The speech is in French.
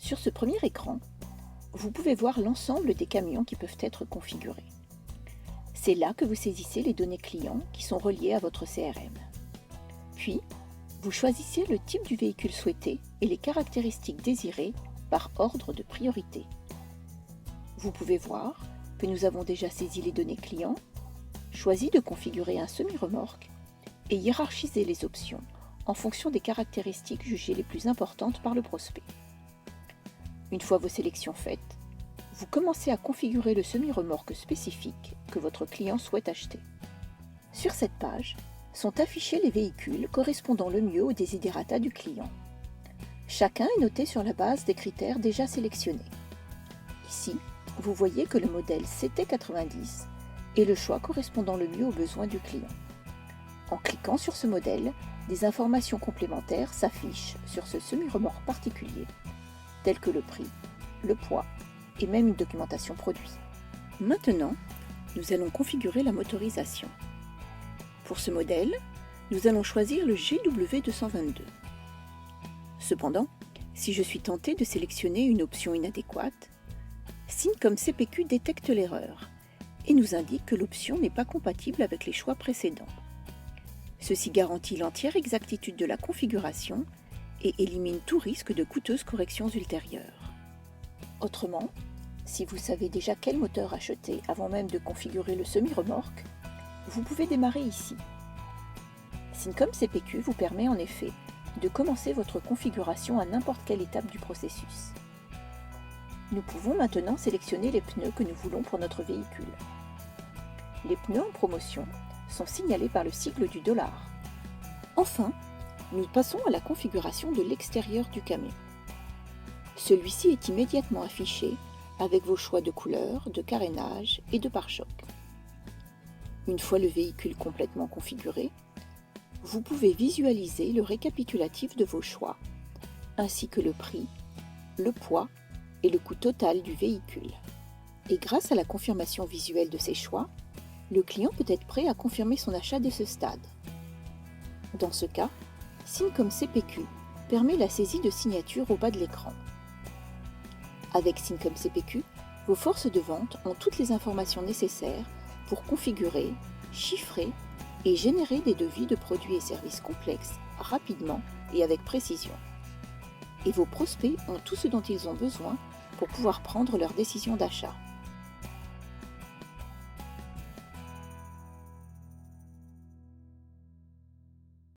Sur ce premier écran, vous pouvez voir l'ensemble des camions qui peuvent être configurés. C'est là que vous saisissez les données clients qui sont reliées à votre CRM. Puis, vous choisissez le type du véhicule souhaité et les caractéristiques désirées par ordre de priorité. Vous pouvez voir que nous avons déjà saisi les données clients, choisi de configurer un semi-remorque et hiérarchisé les options en fonction des caractéristiques jugées les plus importantes par le prospect. Une fois vos sélections faites, vous commencez à configurer le semi-remorque spécifique que votre client souhaite acheter. Sur cette page sont affichés les véhicules correspondant le mieux aux desiderata du client. Chacun est noté sur la base des critères déjà sélectionnés. Ici, vous voyez que le modèle CT90 est le choix correspondant le mieux aux besoins du client. En cliquant sur ce modèle, des informations complémentaires s'affichent sur ce semi-remorque particulier, telles que le prix, le poids et même une documentation produit. Maintenant, nous allons configurer la motorisation. Pour ce modèle, nous allons choisir le GW222. Cependant, si je suis tenté de sélectionner une option inadéquate, Syncom CPQ détecte l'erreur et nous indique que l'option n'est pas compatible avec les choix précédents. Ceci garantit l'entière exactitude de la configuration et élimine tout risque de coûteuses corrections ultérieures. Autrement, si vous savez déjà quel moteur acheter avant même de configurer le semi-remorque, vous pouvez démarrer ici. Syncom CPQ vous permet en effet de commencer votre configuration à n'importe quelle étape du processus. Nous pouvons maintenant sélectionner les pneus que nous voulons pour notre véhicule. Les pneus en promotion sont signalés par le sigle du $. Enfin, nous passons à la configuration de l'extérieur du camion. Celui-ci est immédiatement affiché avec vos choix de couleur, de carénage et de pare-choc. Une fois le véhicule complètement configuré, vous pouvez visualiser le récapitulatif de vos choix, ainsi que le prix, le poids et le coût total du véhicule. Et grâce à la confirmation visuelle de ces choix, le client peut être prêt à confirmer son achat dès ce stade. Dans ce cas, Syncom CPQ permet la saisie de signature au bas de l'écran. Avec Syncom CPQ, vos forces de vente ont toutes les informations nécessaires pour configurer, chiffrer et générer des devis de produits et services complexes rapidement et avec précision. Et vos prospects ont tout ce dont ils ont besoin pour pouvoir prendre leur décision d'achat.